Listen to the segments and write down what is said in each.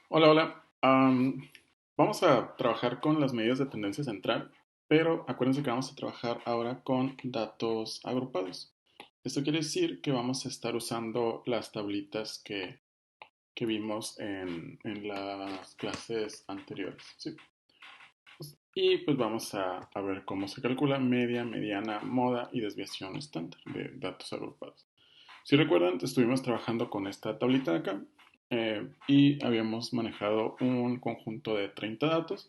Hola, hola. Vamos a trabajar con las medidas de tendencia central, pero acuérdense que vamos a trabajar ahora con datos agrupados. Esto quiere decir que vamos a estar usando las tablitas que vimos en las clases anteriores, ¿sí? Y pues vamos a ver cómo se calcula media, mediana, moda y desviación estándar de datos agrupados. Si recuerdan, estuvimos trabajando con esta tablita de acá y habíamos manejado un conjunto de 30 datos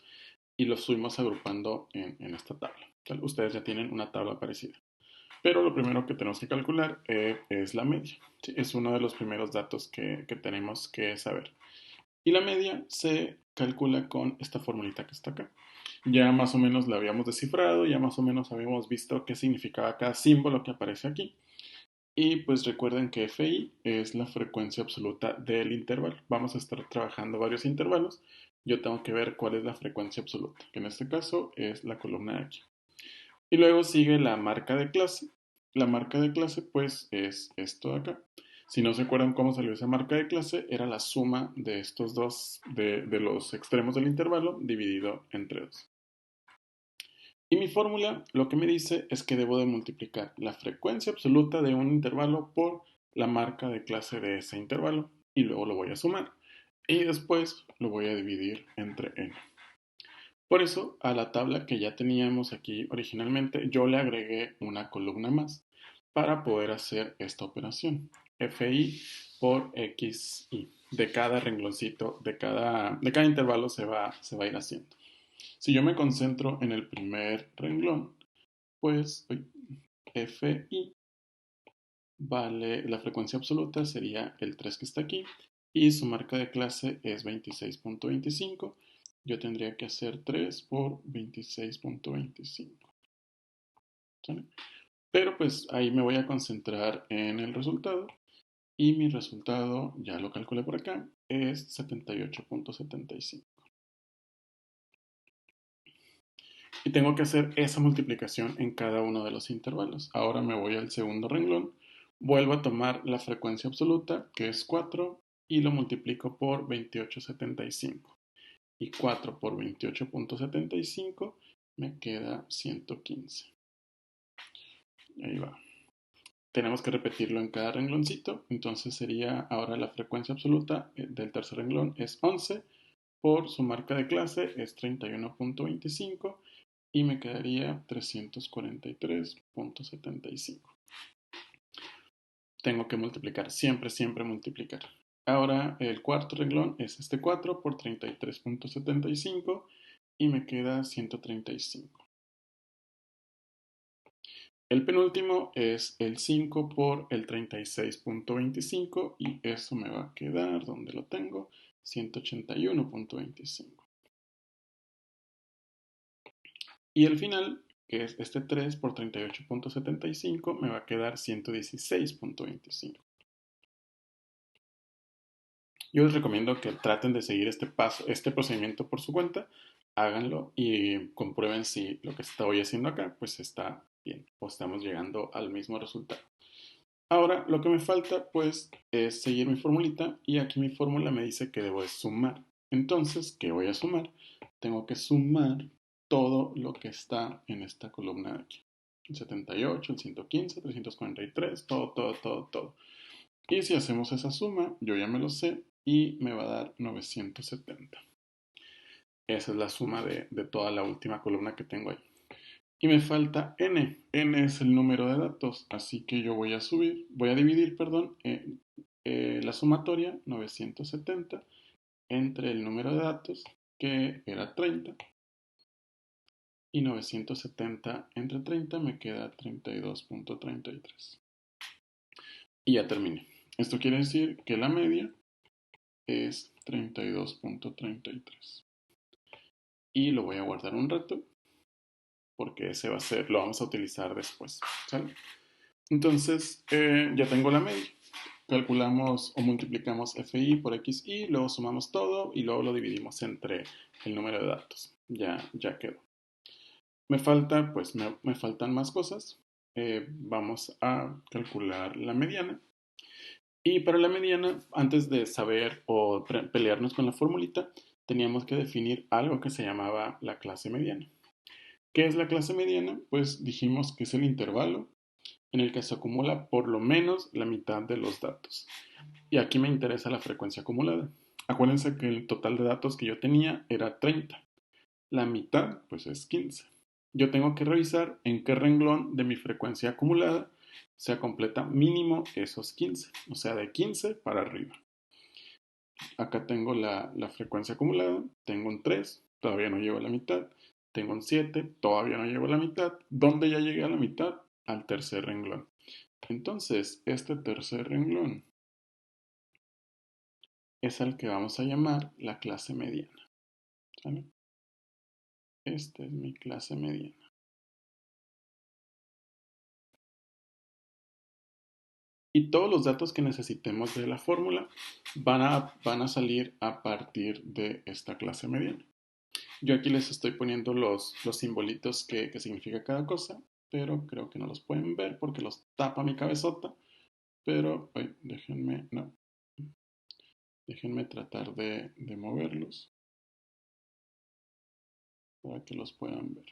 y los fuimos agrupando en esta tabla. ¿Tal? Ustedes ya tienen una tabla parecida. Pero lo primero que tenemos que calcular es la media. ¿Sí? Es uno de los primeros datos que tenemos que saber. Y la media se calcula con esta formulita que está acá. Ya más o menos la habíamos descifrado, ya más o menos habíamos visto qué significaba cada símbolo que aparece aquí. Y pues recuerden que FI es la frecuencia absoluta del intervalo. Vamos a estar trabajando varios intervalos. Yo tengo que ver cuál es la frecuencia absoluta, que en este caso es la columna de aquí. Y luego sigue la marca de clase. La marca de clase pues es esto de acá. Si no se acuerdan cómo salió esa marca de clase, era la suma de estos dos, de los extremos del intervalo, dividido entre dos. Y mi fórmula lo que me dice es que debo de multiplicar la frecuencia absoluta de un intervalo por la marca de clase de ese intervalo y luego lo voy a sumar. Y después lo voy a dividir entre n. Por eso, a la tabla que ya teníamos aquí originalmente, yo le agregué una columna más para poder hacer esta operación. FI por XI. De cada rengloncito, de cada intervalo se va a ir haciendo. Si yo me concentro en el primer renglón, pues FI vale, la frecuencia absoluta sería el 3 que está aquí y su marca de clase es 26.25. Yo tendría que hacer 3 por 26.25. ¿Sale? Pero pues ahí me voy a concentrar en el resultado y mi resultado, ya lo calculé por acá, es 78.75. Y tengo que hacer esa multiplicación en cada uno de los intervalos. Ahora me voy al segundo renglón, vuelvo a tomar la frecuencia absoluta, que es 4, y lo multiplico por 28.75. Y 4 por 28.75 me queda 115. Ahí va. Tenemos que repetirlo en cada rengloncito, entonces sería ahora la frecuencia absoluta del tercer renglón es 11, por su marca de clase es 31.25 y me quedaría 343.75. Tengo que multiplicar, siempre, siempre multiplicar. Ahora el cuarto renglón es este 4 por 33.75 y me queda 135. El penúltimo es el 5 por el 36.25 y eso me va a quedar, ¿dónde lo tengo? 181.25. Y el final, que es este 3 por 38.75, me va a quedar 116.25. Yo les recomiendo que traten de seguir este paso, este procedimiento por su cuenta, háganlo y comprueben si lo que estoy haciendo acá pues está bien o estamos llegando al mismo resultado. Ahora lo que me falta pues es seguir mi formulita y aquí mi fórmula me dice que debo de sumar. Entonces, ¿qué voy a sumar? Tengo que sumar todo lo que está en esta columna de aquí. El 78, el 115, 343, todo, todo, todo, todo. Y si hacemos esa suma, yo ya me lo sé y me va a dar 970. Esa es la suma de toda la última columna que tengo ahí. Y me falta n. N es el número de datos, así que yo voy a dividir, perdón, la sumatoria 970 entre el número de datos, que era 30, y 970 entre 30 me queda 32.33. Y ya terminé. Esto quiere decir que la media es 32.33. Y lo voy a guardar un rato porque ese va a ser, lo vamos a utilizar después. ¿Sale? Entonces, ya tengo la media. Calculamos o multiplicamos FI por XI, luego sumamos todo y luego lo dividimos entre el número de datos. Ya quedó. Me falta, pues me faltan más cosas. Vamos a calcular la mediana. Y para la mediana, antes de saber o pelearnos con la formulita, teníamos que definir algo que se llamaba la clase mediana. ¿Qué es la clase mediana? Pues dijimos que es el intervalo en el que se acumula por lo menos la mitad de los datos. Y aquí me interesa la frecuencia acumulada. Acuérdense que el total de datos que yo tenía era 30. La mitad, pues es 15. Yo tengo que revisar en qué renglón de mi frecuencia acumulada se completa mínimo esos 15, o sea, de 15 para arriba. Acá tengo la frecuencia acumulada, tengo un 3, todavía no llego a la mitad, tengo un 7, todavía no llego a la mitad. ¿Dónde ya llegué a la mitad? Al tercer renglón. Entonces, este tercer renglón es al que vamos a llamar la clase mediana. ¿Sale? Esta es mi clase mediana. Y todos los datos que necesitemos de la fórmula van a salir a partir de esta clase mediana. Yo aquí les estoy poniendo los simbolitos que significa cada cosa, pero creo que no los pueden ver porque los tapa mi cabezota. Pero déjenme, no, déjenme tratar de moverlos para que los puedan ver.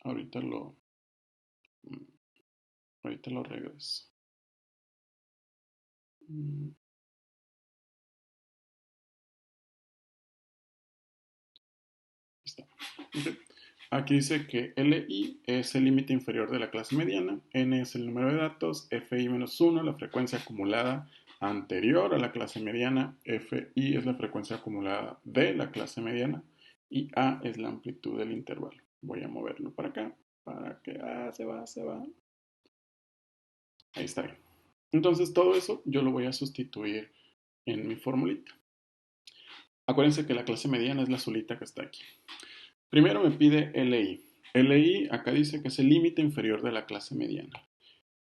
Ahorita lo, mm, ahorita lo regreso. Mm, Está. Okay. Aquí dice que LI es el límite inferior de la clase mediana, N es el número de datos, FI-1 la frecuencia acumulada anterior a la clase mediana, FI es la frecuencia acumulada de la clase mediana y A es la amplitud del intervalo. Voy a moverlo para acá, para que se va. Ahí está bien. Entonces todo eso yo lo voy a sustituir en mi formulita. Acuérdense que la clase mediana es la azulita que está aquí. Primero me pide LI. LI acá dice que es el límite inferior de la clase mediana.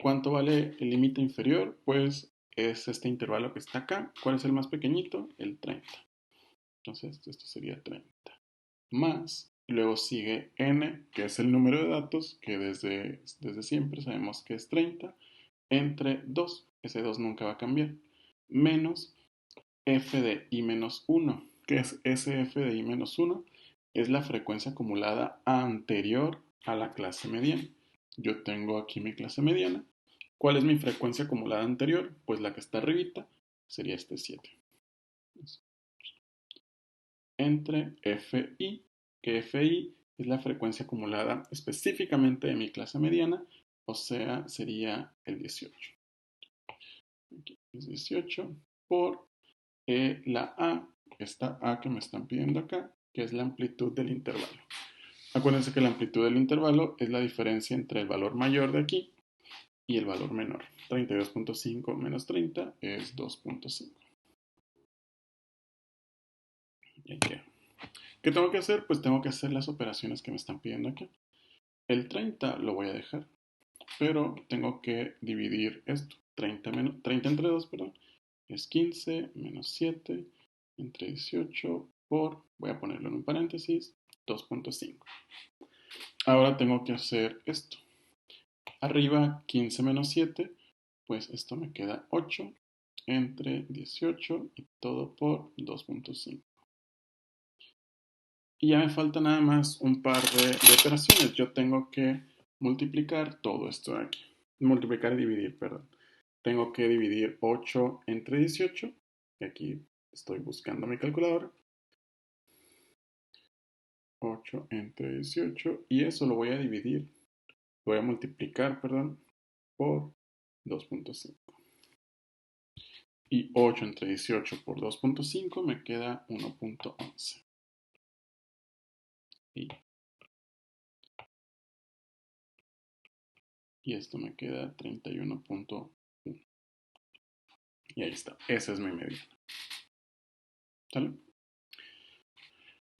¿Cuánto vale el límite inferior? Pues es este intervalo que está acá. ¿Cuál es el más pequeñito? El 30. Entonces esto sería 30. Más, luego sigue n, que es el número de datos, que desde siempre sabemos que es 30, entre 2, ese 2 nunca va a cambiar, menos f de i menos 1, que es sf de i menos 1, es la frecuencia acumulada anterior a la clase mediana. Yo tengo aquí mi clase mediana. ¿Cuál es mi frecuencia acumulada anterior? Pues la que está arribita sería este 7. Entre FI, que FI es la frecuencia acumulada específicamente de mi clase mediana, o sea, sería el 18. Aquí es 18 por la A, esta A que me están pidiendo acá, que es la amplitud del intervalo. Acuérdense que la amplitud del intervalo es la diferencia entre el valor mayor de aquí y el valor menor. 32.5 menos 30 es 2.5. ¿Qué tengo que hacer? Pues tengo que hacer las operaciones que me están pidiendo aquí. El 30 lo voy a dejar, pero tengo que dividir esto. 30 entre 2, perdón, es 15 menos 7 entre 18 por, voy a ponerlo en un paréntesis, 2.5. Ahora tengo que hacer esto. Arriba 15 menos 7, pues esto me queda 8 entre 18 y todo por 2.5. Y ya me falta nada más un par de operaciones. Yo tengo que multiplicar todo esto de aquí. Multiplicar y dividir, perdón. Tengo que dividir 8 entre 18. Y aquí estoy buscando mi calculadora. 8 entre 18. Y eso lo voy a dividir. Lo voy a multiplicar, perdón, por 2.5. Y 8 entre 18 por 2.5 me queda 1.11. Y esto me queda 31.1. Y ahí está. Esa es mi medida. ¿Sale?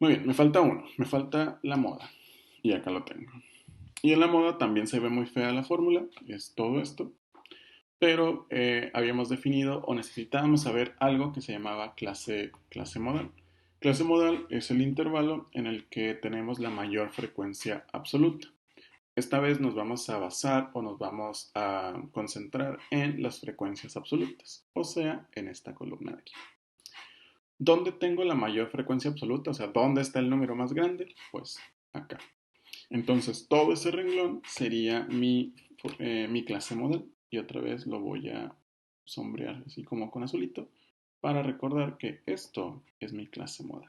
Muy bien, me falta uno. Me falta la moda. Y acá lo tengo. Y en la moda también se ve muy fea la fórmula. Es todo esto. Pero habíamos definido o necesitábamos saber algo que se llamaba clase modal. Clase modal es el intervalo en el que tenemos la mayor frecuencia absoluta. Esta vez nos vamos a basar o nos vamos a concentrar en las frecuencias absolutas, o sea, en esta columna de aquí. ¿Dónde tengo la mayor frecuencia absoluta? O sea, ¿dónde está el número más grande? Pues acá. Entonces, todo ese renglón sería mi clase modal. Y otra vez lo voy a sombrear así como con azulito para recordar que esto es mi clase modal.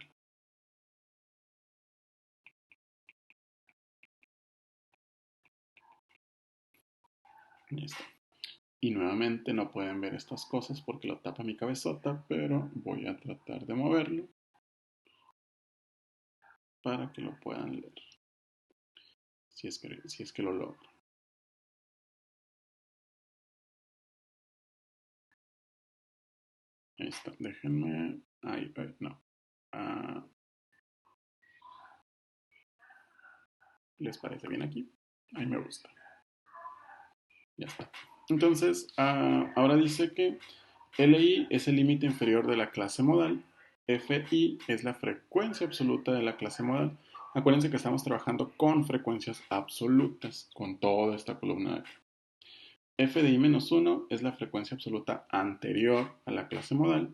Ahí está. Y nuevamente no pueden ver estas cosas porque lo tapa mi cabezota, pero voy a tratar de moverlo para que lo puedan leer. Si es que lo logro. Ahí está. Déjenme. Ahí, no. Ah, ¿les parece bien aquí? Ahí me gusta. Ya está. Entonces, ahora dice que LI es el límite inferior de la clase modal. FI es la frecuencia absoluta de la clase modal. Acuérdense que estamos trabajando con frecuencias absolutas, con toda esta columna de acá. F de I-1 es la frecuencia absoluta anterior a la clase modal.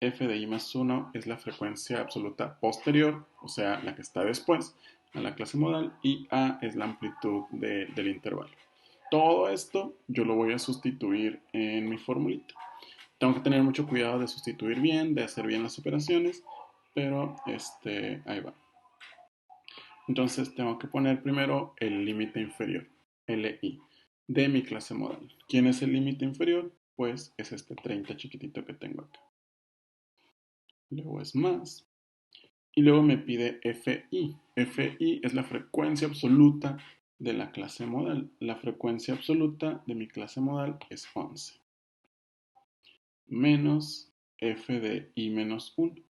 F de I+1 es la frecuencia absoluta posterior, o sea, la que está después a la clase modal. Y A es la amplitud del intervalo. Todo esto yo lo voy a sustituir en mi formulita. Tengo que tener mucho cuidado de sustituir bien, de hacer bien las operaciones, pero ahí va. Entonces tengo que poner primero el límite inferior, LI, de mi clase modal. ¿Quién es el límite inferior? Pues es este 30 chiquitito que tengo acá. Luego es más. Y luego me pide FI. FI es la frecuencia absoluta de la clase modal. La frecuencia absoluta de mi clase modal es 11. Menos F de I-1.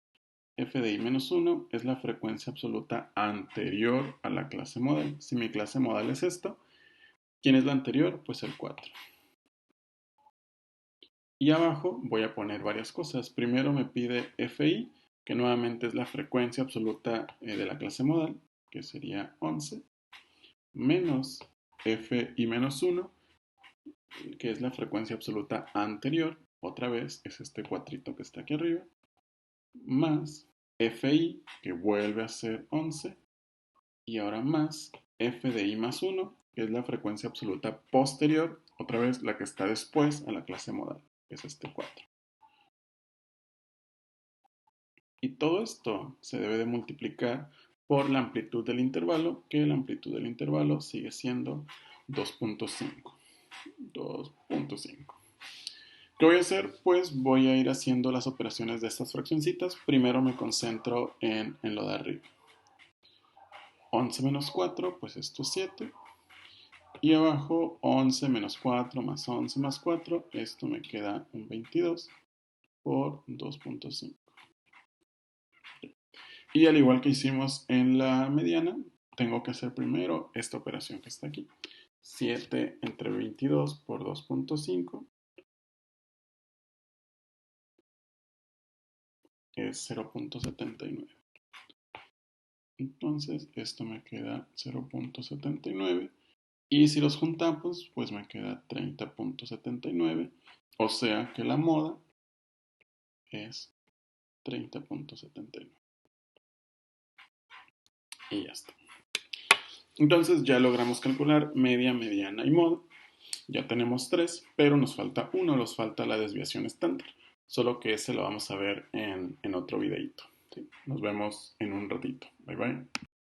F de I-1 es la frecuencia absoluta anterior a la clase modal. Si mi clase modal es esta, ¿quién es la anterior? Pues el 4. Y abajo voy a poner varias cosas. Primero me pide FI, que nuevamente es la frecuencia absoluta de la clase modal, que sería 11, menos FI-1, que es la frecuencia absoluta anterior, otra vez es este cuatrito que está aquí arriba, más FI, que vuelve a ser 11, y ahora más F de I+1, que es la frecuencia absoluta posterior, otra vez la que está después a la clase modal, que es este 4. Y todo esto se debe de multiplicar por la amplitud del intervalo, que la amplitud del intervalo sigue siendo 2.5. 2.5. ¿Qué voy a hacer? Pues voy a ir haciendo las operaciones de estas fraccioncitas. Primero me concentro en lo de arriba. 11 menos 4, pues esto es 7. Y abajo 11 menos 4 más 11 más 4, esto me queda un 22 por 2.5. Y al igual que hicimos en la mediana, tengo que hacer primero esta operación que está aquí. 7 entre 22 por 2.5 es 0.79. Entonces esto me queda 0.79. Y si los juntamos, pues me queda 30.79. O sea que la moda es 30.79. Y ya está. Entonces ya logramos calcular media, mediana y moda. Ya tenemos 3, pero nos falta 1, nos falta la desviación estándar. Solo que ese lo vamos a ver en otro videito. ¿Sí? Nos vemos en un ratito. Bye bye.